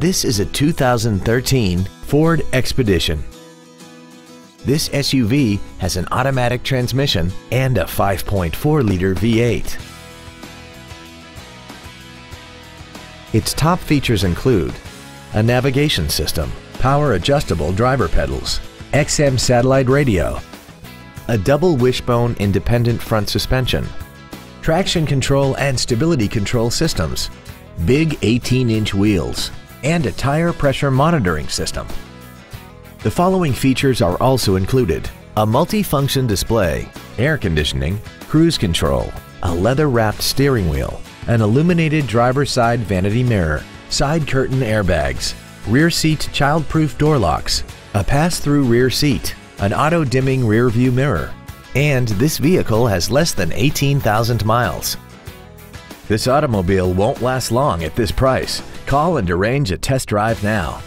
This is a 2013 Ford Expedition. This SUV has an automatic transmission and a 5.4-liter V8. Its top features include a navigation system, power-adjustable driver pedals, XM satellite radio, a double wishbone independent front suspension, traction control and stability control systems, big 18-inch wheels, and a tire pressure monitoring system. The following features are also included: a multi-function display, air conditioning, cruise control, a leather-wrapped steering wheel, an illuminated driver's side vanity mirror, side curtain airbags, rear seat child-proof door locks, a pass-through rear seat, an auto-dimming rear view mirror, and this vehicle has less than 18,000 miles. This automobile won't last long at this price. Call and arrange a test drive now.